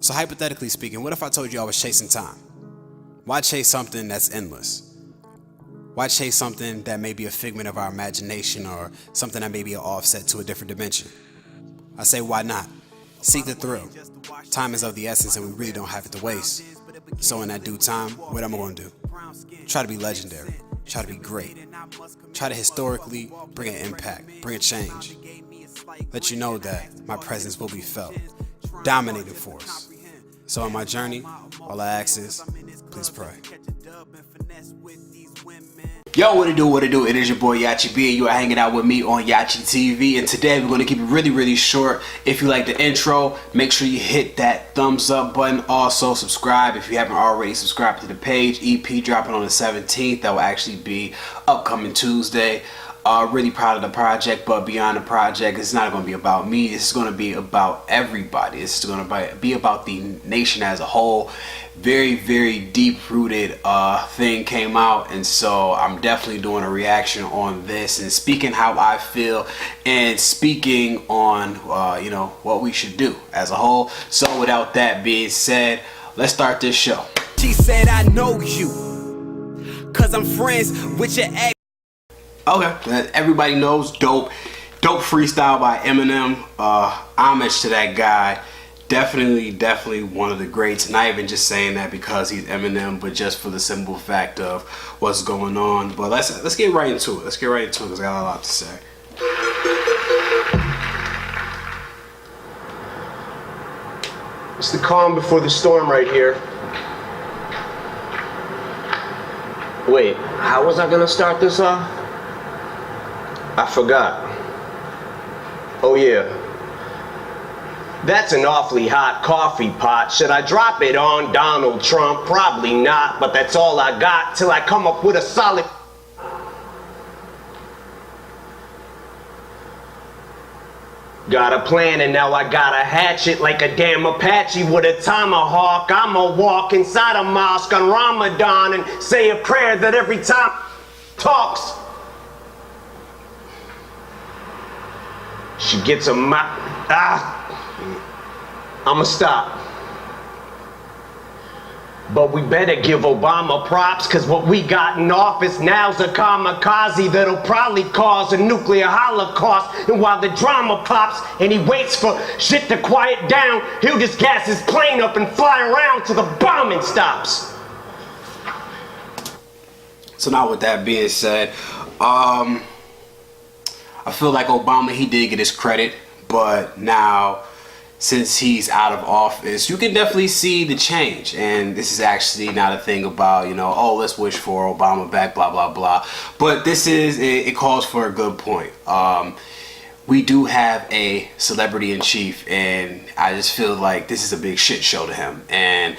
So hypothetically speaking, what if I told you I was chasing time? Why chase something that's endless? Why chase something that may be a figment of our imagination or something that may be an offset to a different dimension? I say, why not? Seek the thrill. Time is of the essence and we really don't have it to waste. So in that due time, what am I going to do? Try to be legendary. Try to be great. Try to historically bring an impact, bring a change. Let you know that my presence will be felt. Dominating force. So on my journey, all I ask is, please pray. Yo, what it do? It is your boy Yahchi B, and you are hanging out with me on Yahchi TV. And today we're going to keep it really short. If you like the intro, make sure you hit that thumbs up button. Also, subscribe if you haven't already subscribed to the page. EP dropping on the 17th. That will actually be upcoming Tuesday. Really proud of the project, but beyond the project, it's not going to be about me. It's going to be about everybody. It's going to be about the nation as a whole. Very deep-rooted thing came out, and so I'm definitely doing a reaction on this and speaking how I feel and speaking on what we should do as a whole. So without that being said, let's start this show. She said, I know you, cause I'm friends with your ex. Okay, everybody knows dope freestyle by Eminem. Homage to that guy. Definitely one of the greats. Not even just saying that because he's Eminem, but just for the simple fact of what's going on. But let's get right into it. Because I got a lot to say. It's the calm before the storm right here. Wait, how was I gonna start this off? I forgot. Oh yeah. That's an awfully hot coffee pot. Should I drop it on Donald Trump? Probably not, but that's all I got till I come up with a solid. Got a plan and now I gotta hatch it like a damn Apache with a tomahawk. I'ma walk inside a mosque on Ramadan and say a prayer that every time talks. She gets a I'ma stop. But we better give Obama props, cause what we got in office now's a kamikaze that'll probably cause a nuclear holocaust. And while the drama pops and he waits for shit to quiet down, he'll just gas his plane up and fly around till the bombing stops. So now with that being said, I feel like Obama, he did get his credit, but now since he's out of office, you can definitely see the change. And this is actually not a thing about, oh, let's wish for Obama back, blah, blah, blah. But this is, it calls for a good point. We do have a celebrity in chief, and I just feel like this is a big shit show to him. And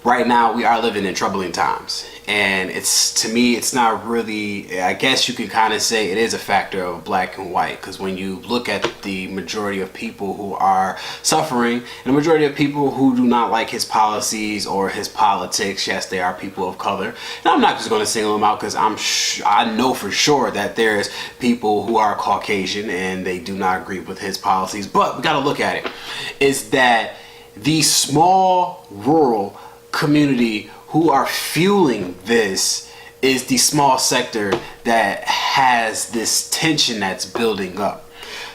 right now we are living in troubling times, and to me it's not really, I guess you could kind of say it is a factor of black and white, because when you look at the majority of people who are suffering and the majority of people who do not like his policies or his politics, yes, they are people of color, and I'm not just going to single them out because I know for sure that there's people who are Caucasian and they do not agree with his policies, but we got to look at it, is that the small rural community who are fueling this is the small sector that has this tension that's building up.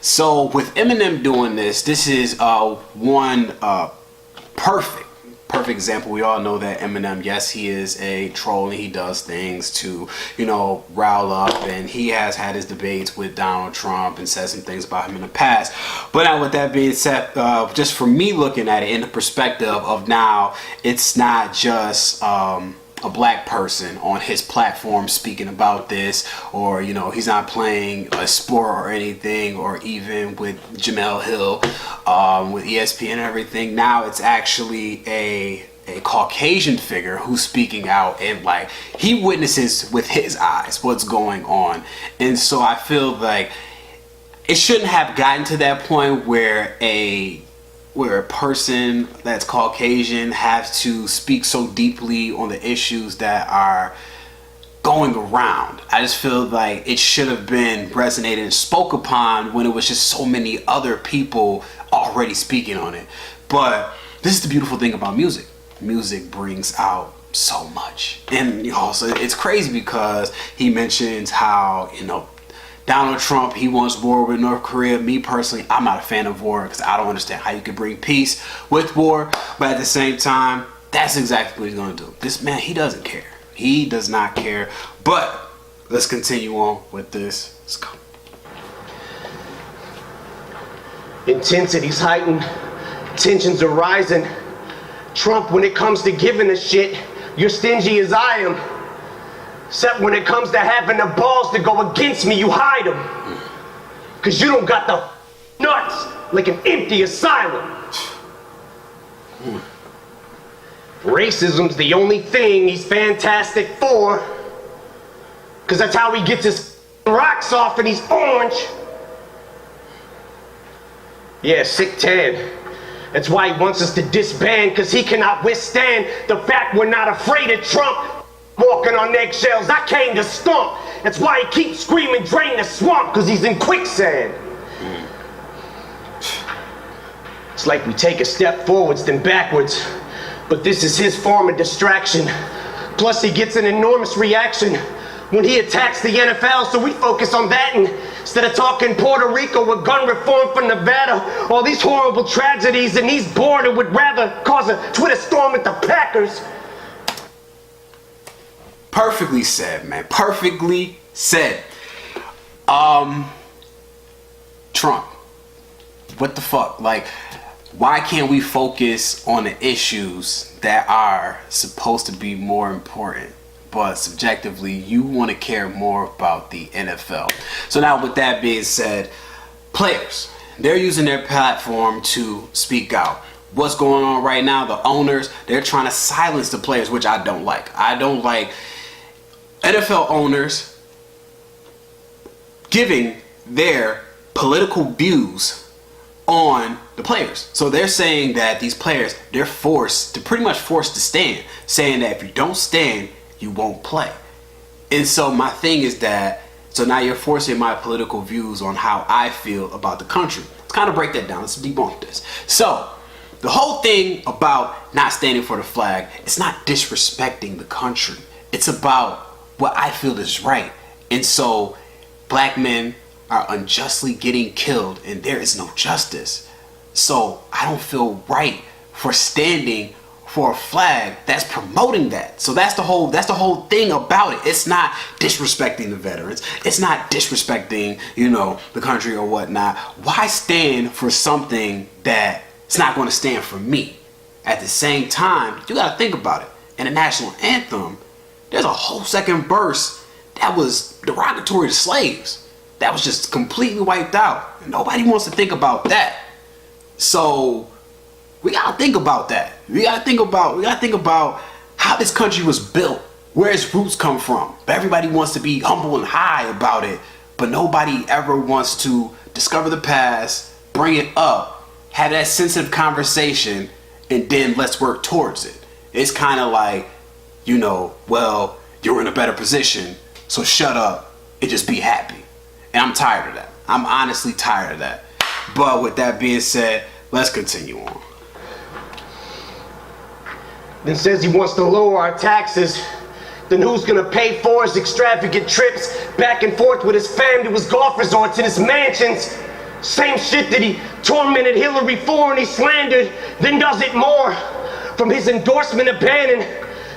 So with Eminem doing this is one perfect example. We all know that Eminem, yes, he is a troll and he does things to, rile up, and he has had his debates with Donald Trump and said some things about him in the past. But now with that being said, just for me looking at it in the perspective of now, it's not just a black person on his platform speaking about this, or he's not playing a sport or anything, or even with Jamel Hill with ESPN and everything. Now it's actually a Caucasian figure who's speaking out, and like he witnesses with his eyes what's going on. And so I feel like it shouldn't have gotten to that point where a person that's Caucasian has to speak so deeply on the issues that are going around. I just feel like it should have been resonated and spoke upon when it was just so many other people already speaking on it. But this is the beautiful thing about music. Music brings out so much. And so it's crazy because he mentions how, Donald Trump, he wants war with North Korea. Me personally, I'm not a fan of war because I don't understand how you can bring peace with war. But at the same time, that's exactly what he's going to do. This man, he doesn't care. He does not care. But let's continue on with this. Let's go. Intensity's heightened, tensions are rising. Trump, when it comes to giving a shit, you're stingy as I am. Except when it comes to having the balls to go against me, you hide them. Cause you don't got the nuts like an empty asylum. Racism's the only thing he's fantastic for. Cause that's how he gets his rocks off and he's orange. Yeah, sick tan. That's why he wants us to disband, cause he cannot withstand the fact we're not afraid of Trump walking on eggshells. I came to stomp. That's why he keeps screaming, drain the swamp, cause he's in quicksand. It's like we take a step forwards, then backwards. But this is his form of distraction. Plus he gets an enormous reaction when he attacks the NFL, so we focus on that instead of talking Puerto Rico with gun reform from Nevada, all these horrible tragedies, and he's bored and would rather cause a Twitter storm at the Packers. Perfectly said, man. Perfectly said. Trump. What the fuck? Like, why can't we focus on the issues that are supposed to be more important? But subjectively, you want to care more about the NFL. So now with that being said, players, they're using their platform to speak out. What's going on right now, the owners, they're trying to silence the players, which I don't like. I don't like NFL owners giving their political views on the players. So they're saying that these players, they're pretty much forced to stand, saying that if you don't stand, you won't play. And so my thing is that, so now you're forcing my political views on how I feel about the country. Let's kind of break that down. Let's debunk this. So the whole thing about not standing for the flag, it's not disrespecting the country. It's about what I feel is right. And so black men are unjustly getting killed and there is no justice. So I don't feel right for standing for a flag that's promoting that. So that's the whole thing about it. It's not disrespecting the veterans. It's not disrespecting, the country or whatnot. Why stand for something that's not going to stand for me? At the same time, you got to think about it. In the national anthem, there's a whole second verse that was derogatory to slaves. That was just completely wiped out. And nobody wants to think about that. So we gotta think about that. We gotta think about how this country was built, where its roots come from. But everybody wants to be humble and high about it, but nobody ever wants to discover the past, bring it up, have that sensitive conversation, and then let's work towards it. It's kind of like, well, you're in a better position, so shut up and just be happy. And I'm tired of that. I'm honestly tired of that. But with that being said, let's continue on. Then says he wants to lower our taxes. Then who's gonna pay for his extravagant trips back and forth with his fam to his golf resorts and his mansions? Same shit that he tormented Hillary for and he slandered, then does it more. From his endorsement of banning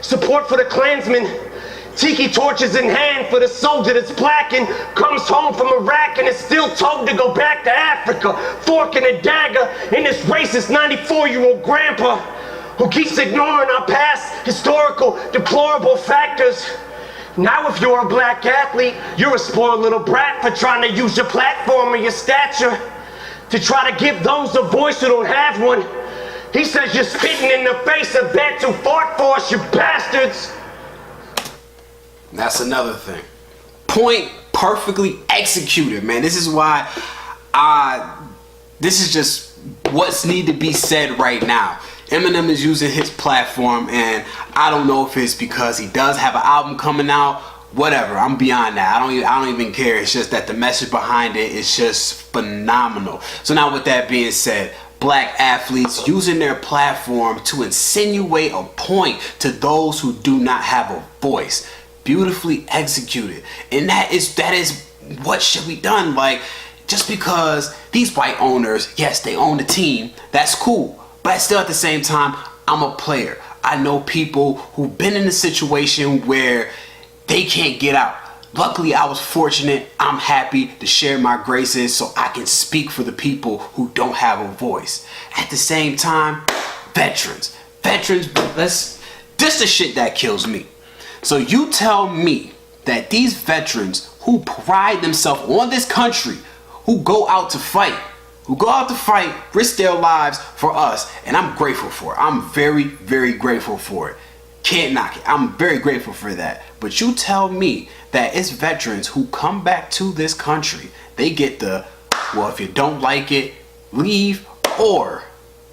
support for the Klansmen, tiki torches in hand for the soldier that's black and comes home from Iraq and is still told to go back to Africa, fork and a dagger in this racist 94-year-old grandpa who keeps ignoring our past historical deplorable factors. Now if you're a black athlete, you're a spoiled little brat for trying to use your platform or your stature to try to give those a voice who don't have one. He says you're spitting in the face of vets who fought for us, you bastards. That's another thing. Point perfectly executed, man. This is why this is just what's need to be said right now. Eminem is using his platform, and I don't know if it's because he does have an album coming out. Whatever, I'm beyond that. I don't even care. It's just that the message behind it is just phenomenal. So now with that being said, black athletes using their platform to insinuate a point to those who do not have a voice. Beautifully executed. And that is what should be done. Like, just because these white owners, yes, they own the team, that's cool. But still at the same time, I'm a player. I know people who've been in a situation where they can't get out. Luckily, I was fortunate. I'm happy to share my graces so I can speak for the people who don't have a voice. At the same time, veterans, this the shit that kills me. So you tell me that these veterans who pride themselves on this country, who go out to fight, risk their lives for us, and I'm grateful for it. I'm very, very grateful for it. Can't knock it. I'm very grateful for that. But you tell me that it's veterans who come back to this country, they get the, well, if you don't like it, leave, or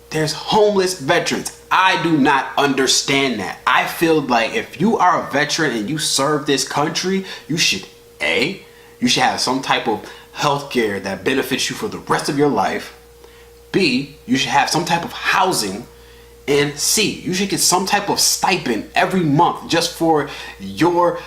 there's homeless veterans. I do not understand that. I feel like if you are a veteran and you serve this country, you should have some type of health care that benefits you for the rest of your life. B, you should have some type of housing. And C, you should get some type of stipend every month just for your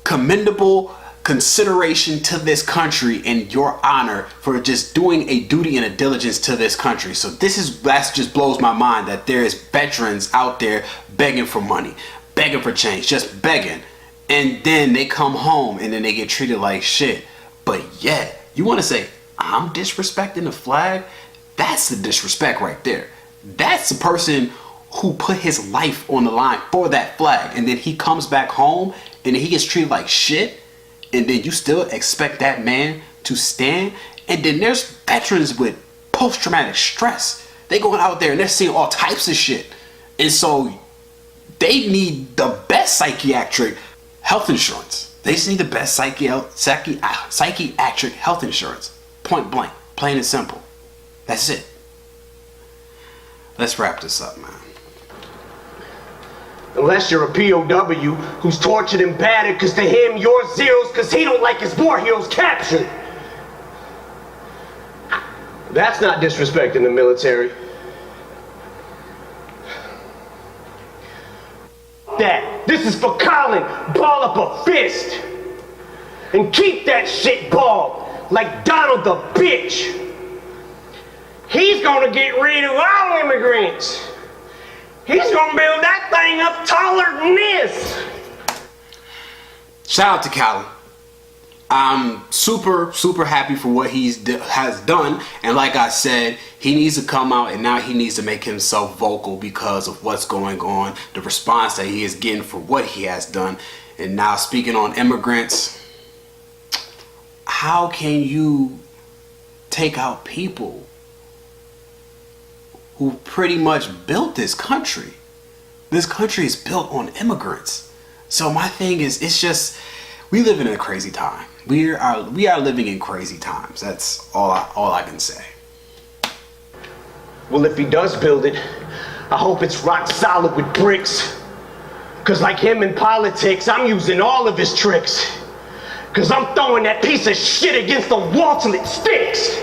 commendable consideration to this country and your honor for just doing a duty and a diligence to this country. So that just blows my mind that there is veterans out there begging for money, begging for change, just begging. And then they come home and then they get treated like shit. But yet, you want to say, I'm disrespecting the flag? That's the disrespect right there. That's the person who put his life on the line for that flag. And then he comes back home and he gets treated like shit. And then you still expect that man to stand. And then there's veterans with post-traumatic stress. They going out there and they're seeing all types of shit. And so they need the best psychiatric health insurance. They just need the best psychiatric health insurance. Point blank. Plain and simple. That's it. Let's wrap this up, man. Unless you're a POW who's tortured and battered because to him you're zeros because he don't like his war heroes captured. That's not disrespecting the military. That. This is for Colin. Ball up a fist. And keep that shit balled like Donald the bitch. He's gonna get rid of all immigrants. He's gonna build that thing up taller than this. Shout out to Colin. I'm super happy for what he has done. And like I said, he needs to come out and now he needs to make himself vocal because of what's going on, the response that he is getting for what he has done. And now speaking on immigrants, how can you take out people who pretty much built this country? This country is built on immigrants. So my thing is, it's just, we live in a crazy time. We are living in crazy times. That's all I can say. Well, if he does build it, I hope it's rock solid with bricks. Cause like him in politics, I'm using all of his tricks. Cause I'm throwing that piece of shit against the wall till it sticks.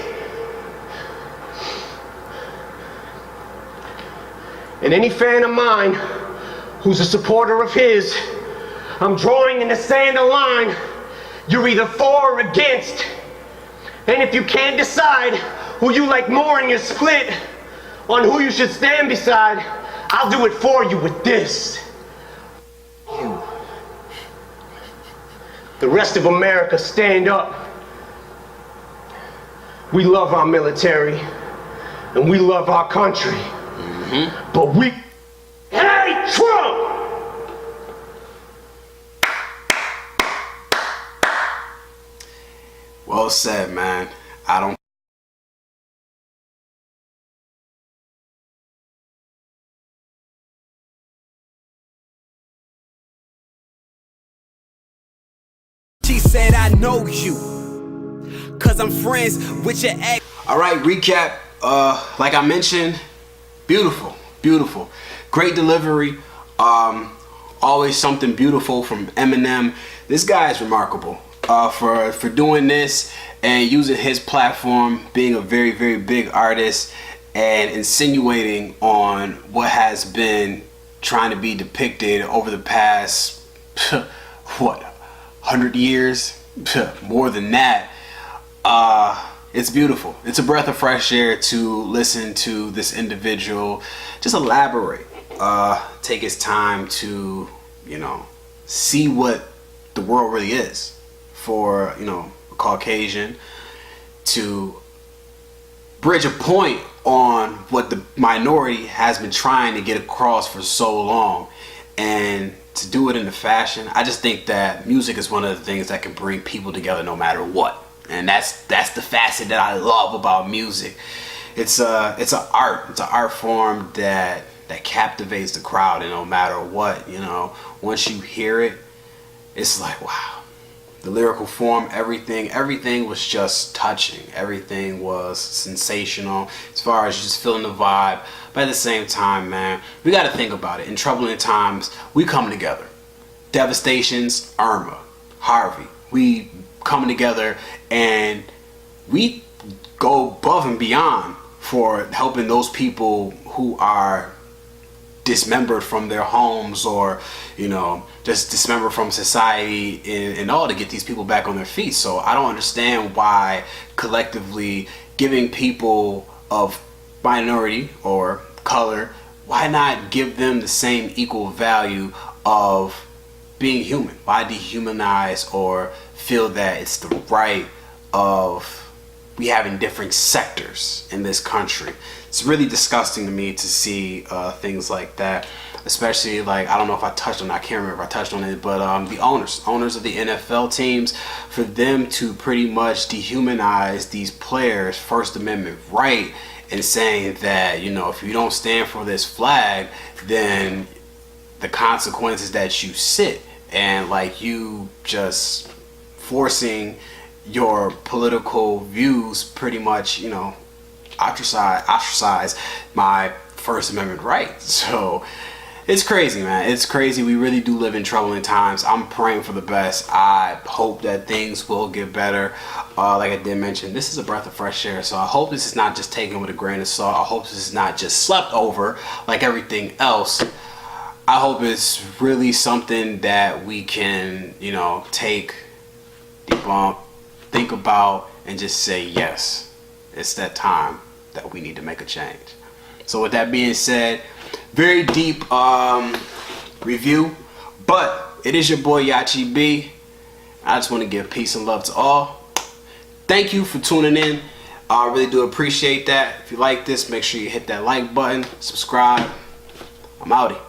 And any fan of mine who's a supporter of his, I'm drawing in the sand a line. You're either for or against. And if you can't decide who you like more and you're split on who you should stand beside, I'll do it for you with this. You. The rest of America, stand up. We love our military and we love our country. But we hate Trump! Well said, man. I don't She said, I know you, cause I'm friends with your ex. Alright, recap. Like I mentioned, beautiful. Great delivery. Always something beautiful from Eminem. This guy is remarkable for doing this and using his platform, being a very big artist and insinuating on what has been trying to be depicted over the past, what, 100 years? More than that. It's beautiful. It's a breath of fresh air to listen to this individual just elaborate, take his time to, see what the world really is for, a Caucasian, to bridge a point on what the minority has been trying to get across for so long, and to do it in a fashion. I just think that music is one of the things that can bring people together no matter what. And that's the facet that I love about music. It's an art form that captivates the crowd, and no matter what, once you hear it, it's like, wow. The lyrical form, everything was just touching. Everything was sensational as far as just feeling the vibe. But at the same time, man, we got to think about it. In troubling times, we come together. Devastations, Irma, Harvey, we coming together, and we go above and beyond for helping those people who are dismembered from their homes, or just dismembered from society, and all, to get these people back on their feet. So I don't understand why collectively giving people of minority or color, why not give them the same equal value of being human? Why dehumanize or feel that it's the right of we having different sectors in this country? It's really disgusting to me to see things like that, especially, like, I don't know if I touched on it, I can't remember if I touched on it, but the owners of the NFL teams, for them to pretty much dehumanize these players' First Amendment right, and saying that, if you don't stand for this flag, then the consequences that you sit, and like you just forcing your political views pretty much, ostracize my First Amendment right. So it's crazy, man. It's crazy. We really do live in troubling times. I'm praying for the best. I hope that things will get better. Like I did mention, this is a breath of fresh air. So I hope this is not just taken with a grain of salt. I hope this is not just slept over like everything else. I hope it's really something that we can, take, debunk, think about, and just say, yes, it's that time that we need to make a change. So with that being said, very deep review, but it is your boy Yahchi B. I just want to give peace and love to all. Thank you for tuning in. I really do appreciate that. If you like this, make sure you hit that like button, subscribe. I'm outie.